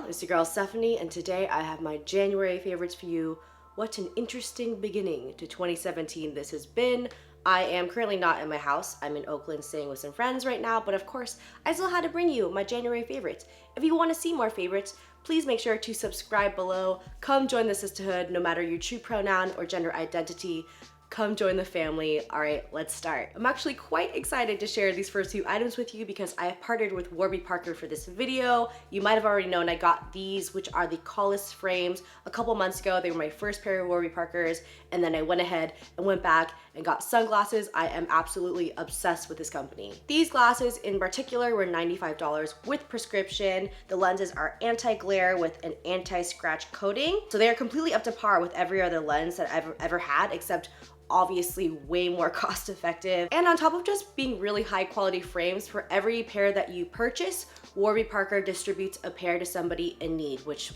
it's your girl Stephanie, and today I have my January favorites for you. What an interesting beginning to 2017 this has been. I am currently not in my house. I'm in Oakland staying with some friends right now, but of course, I still had to bring you my January favorites. If you want to see more favorites, please make sure to subscribe below. Come join the sisterhood, no matter your true pronoun or gender identity. Come join the family. All right, let's start. I'm actually quite excited to share these first few items with you because I have partnered with Warby Parker for this video. You might have already known I got these, which are the Collis frames, a couple months ago. They were my first pair of Warby Parkers, and then I went ahead and went back and got sunglasses. I am absolutely obsessed with this company. These glasses in particular were $95 with prescription. The lenses are anti-glare with an anti-scratch coating. So they are completely up to par with every other lens that I've ever had, except obviously way more cost effective. And on top of just being really high quality frames, for every pair that you purchase, Warby Parker distributes a pair to somebody in need, which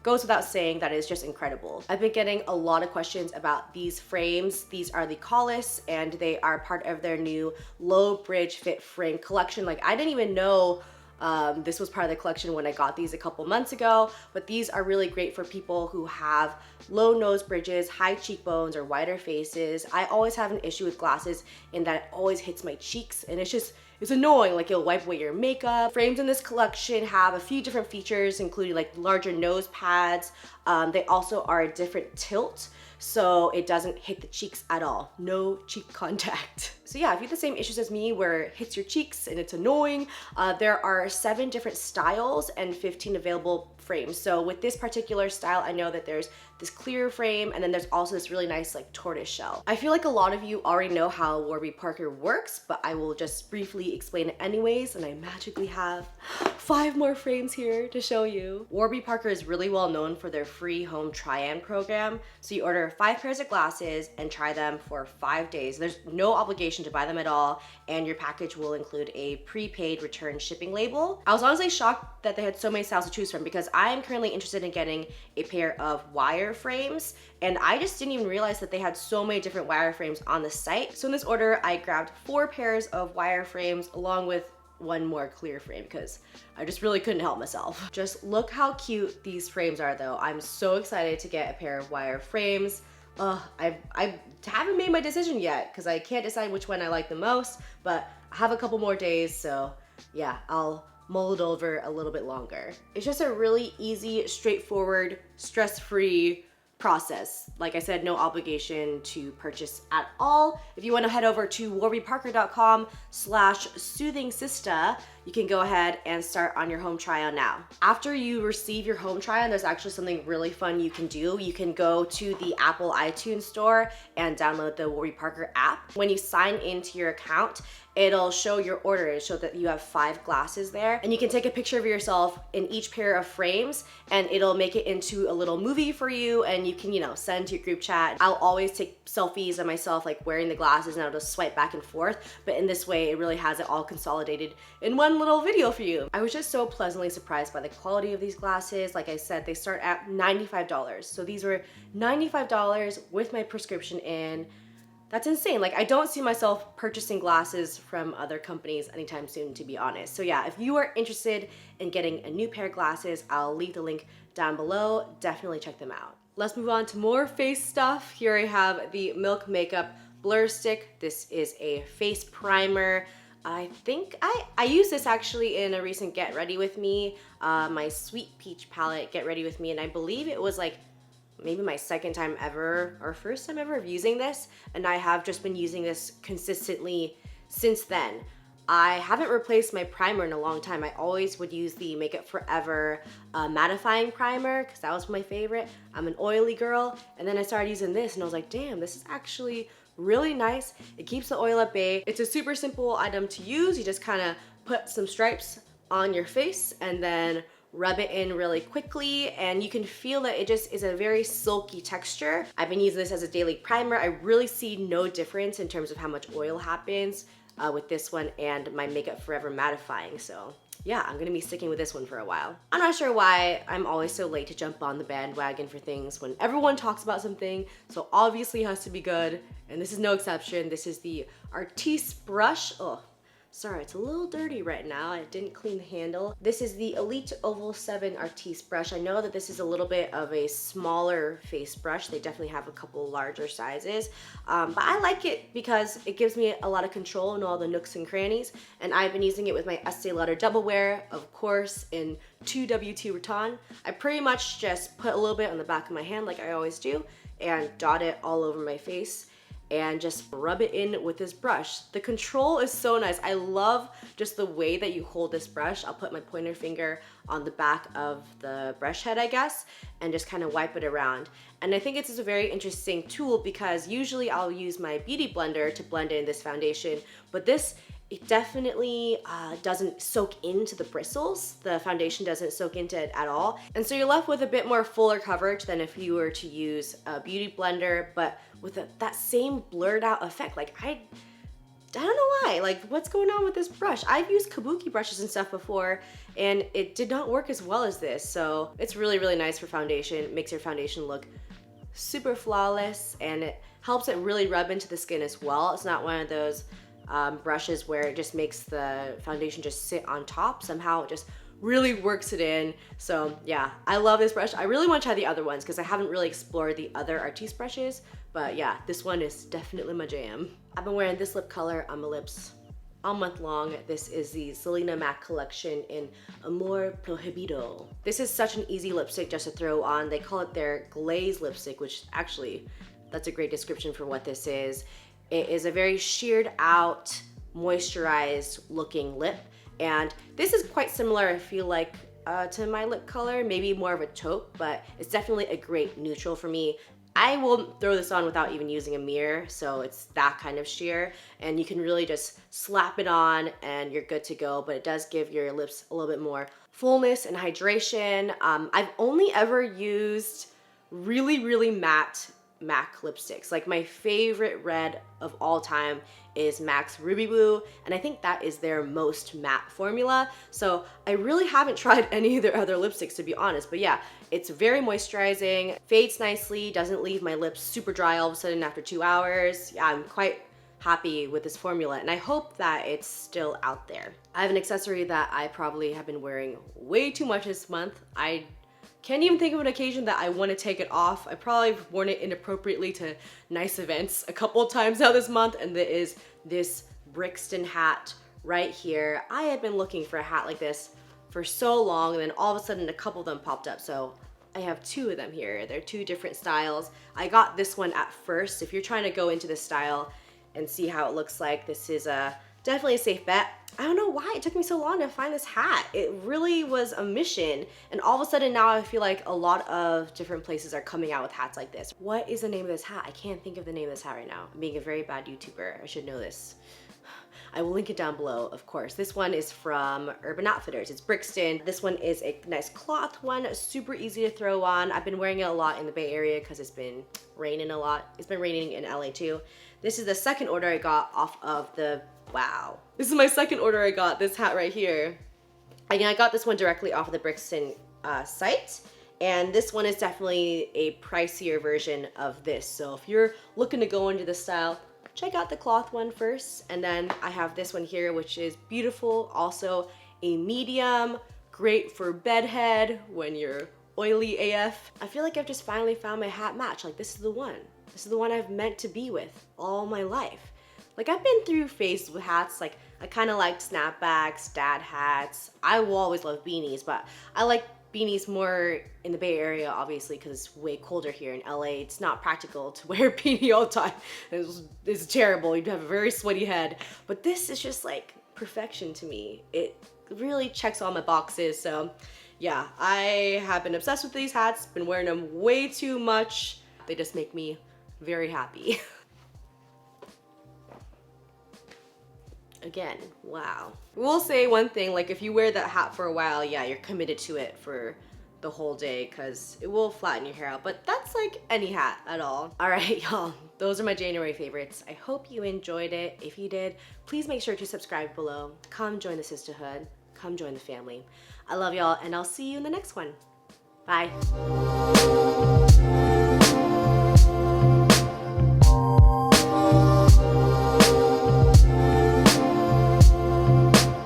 goes without saying, that is just incredible. I've been getting a lot of questions about these frames. These are the Collis, and they are part of their new low bridge fit frame collection. I didn't even know this was part of the collection when I got these a couple months ago, but these are really great for people who have low nose bridges, high cheekbones, or wider faces. I always have an issue with glasses in that it always hits my cheeks, and it's annoying. It'll wipe away your makeup. Frames in this collection have a few different features, including larger nose pads. They also are a different tilt, so it doesn't hit the cheeks at all. No cheek contact. So yeah, if you have the same issues as me where it hits your cheeks and it's annoying, there are 7 different styles and 15 available frames. So with this particular style, I know that there's this clear frame, and then there's also this really nice tortoise shell. I feel like a lot of you already know how Warby Parker works, but I will just briefly explain it anyways, and I magically have 5 more frames here to show you. Warby Parker is really well known for their free home try-on program. So you order 5 pairs of glasses and try them for 5 days. There's no obligation to buy them at all, and your package will include a prepaid return shipping label. I was honestly shocked that they had so many styles to choose from because I am currently interested in getting a pair of wire frames, and I just didn't even realize that they had so many different wire frames on the site. So in this order, I grabbed 4 pairs of wire frames along with 1 more clear frame because I just really couldn't help myself. Just look how cute these frames are though. I'm so excited to get a pair of wire frames. I haven't made my decision yet because I can't decide which one I like the most, but I have a couple more days, so yeah, I'll mull it over a little bit longer. It's just a really easy, straightforward, stress-free process. Like I said, no obligation to purchase at all. If you want to head over to warbyparker.com/soothingsista, you can go ahead and start on your home try-on now. After you receive your home try-on, there's actually something really fun you can do. You can go to the Apple iTunes store and download the Warby Parker app. When you sign into your account, it'll show your order. It'll show that you have 5 glasses there, and you can take a picture of yourself in each pair of frames, and it'll make it into a little movie for you, and you can, send to your group chat. I'll always take selfies of myself wearing the glasses, and I'll just swipe back and forth, but in this way, it really has it all consolidated in one little video for you. I was just so pleasantly surprised by the quality of these glasses. Like I said, they start at $95. So these were $95 with my prescription in. That's insane. I don't see myself purchasing glasses from other companies anytime soon, to be honest. So yeah, if you are interested in getting a new pair of glasses, I'll leave the link down below. Definitely check them out. Let's move on to more face stuff. Here I have the Milk Makeup Blur Stick. This is a face primer. I think I used this actually in a recent Get Ready With Me, my Sweet Peach palette Get Ready With Me, and I believe it was maybe my second time ever or first time ever of using this, and I have just been using this consistently since then. I haven't replaced my primer in a long time. I always would use the Makeup Forever mattifying primer because that was my favorite. I'm an oily girl, and then I started using this and I was like, damn, this is actually really nice. It keeps the oil at bay. It's a super simple item to use. You just kind of put some stripes on your face and then rub it in really quickly, and you can feel that it just is a very silky texture. I've been using this as a daily primer. I really see no difference in terms of how much oil happens with this one and my Makeup Forever mattifying. So yeah, I'm gonna be sticking with this one for a while. I'm not sure why I'm always so late to jump on the bandwagon for things when everyone talks about something, so obviously it has to be good, and this is no exception. This is the Artiste brush. Oh, Sorry, it's a little dirty right now. I didn't clean the handle. This is the Elite Oval 7 Artiste brush. I know that this is a little bit of a smaller face brush. They definitely have a couple larger sizes, but I like it because it gives me a lot of control in all the nooks and crannies, and I've been using it with my Estee Lauder Double Wear, of course, in 2W2 Raton. I pretty much just put a little bit on the back of my hand like I always do and dot it all over my face and just rub it in with this brush. The control is so nice. I love just the way that you hold this brush. I'll put my pointer finger on the back of the brush head, I guess, and just kind of wipe it around. And I think it's a very interesting tool because usually I'll use my beauty blender to blend in this foundation, but this, it definitely doesn't soak into the bristles. The foundation doesn't soak into it at all. And so you're left with a bit more fuller coverage than if you were to use a beauty blender, but with that same blurred out effect. Like I don't know why, like what's going on with this brush? I've used kabuki brushes and stuff before and it did not work as well as this. So it's really, really nice for foundation. It makes your foundation look super flawless and it helps it really rub into the skin as well. It's not one of those brushes where it just makes the foundation just sit on top. Somehow it just really works it in. So yeah, I love this brush. I really want to try the other ones because I haven't really explored the other Artiste brushes, but yeah, this one is definitely my jam. I've been wearing this lip color on my lips all month long. This is the Selena Mac collection in Amor Prohibido. This is such an easy lipstick just to throw on. They call it their glaze lipstick, which actually, that's a great description for what this is. It is a very sheared out, moisturized looking lip. And this is quite similar, I feel like, to my lip color, maybe more of a taupe, but it's definitely a great neutral for me. I will throw this on without even using a mirror, so it's that kind of sheer, and you can really just slap it on and you're good to go, but it does give your lips a little bit more fullness and hydration. I've only ever used really, really matte MAC lipsticks. Like my favorite red of all time is MAC's Ruby Woo, and I think that is their most matte formula. So I really haven't tried any of their other lipsticks, to be honest, but yeah, it's very moisturizing, fades nicely, doesn't leave my lips super dry all of a sudden after 2 hours. Yeah, I'm quite happy with this formula and I hope that it's still out there. I have an accessory that I probably have been wearing way too much this month. I can't even think of an occasion that I want to take it off. I probably have worn it inappropriately to nice events a couple of times now this month, and that is this Brixton hat right here. I had been looking for a hat like this for so long, and then all of a sudden a couple of them popped up. So I have two of them here. They're two different styles. I got this one at first. If you're trying to go into this style and see how it looks like, this is definitely a safe bet. I don't know why it took me so long to find this hat. It really was a mission. And all of a sudden now I feel like a lot of different places are coming out with hats like this. What is the name of this hat? I can't think of the name of this hat right now. I'm being a very bad YouTuber. I should know this. I will link it down below, of course. This one is from Urban Outfitters. It's Brixton. This one is a nice cloth one, super easy to throw on. I've been wearing it a lot in the Bay Area because it's been raining a lot. It's been raining in LA too. This is the second order I got off of the, wow. This is my second order I got, this hat right here. Again, I got this one directly off of the Brixton site. And this one is definitely a pricier version of this. So if you're looking to go into the style, check out the cloth one first. And then I have this one here, which is beautiful. Also a medium, great for bedhead when you're oily AF. I feel like I've just finally found my hat match. Like this is the one. This is the one I've meant to be with all my life. Like I've been through phases with hats. Like I kind of liked snapbacks, dad hats. I will always love beanies, but I like beanies more in the Bay Area, obviously, because it's way colder here in LA. It's not practical to wear a beanie all the time. It's terrible. You'd have a very sweaty head. But this is just like perfection to me. It really checks all my boxes. So yeah, I have been obsessed with these hats, been wearing them way too much. They just make me very happy. Again, wow. We'll say one thing, like if you wear that hat for a while, yeah, you're committed to it for the whole day because it will flatten your hair out, but that's like any hat at all. All right, y'all, those are my January favorites. I hope you enjoyed it. If you did, please make sure to subscribe below. Come join the sisterhood. Come join the family. I love y'all, and I'll see you in the next one. Bye.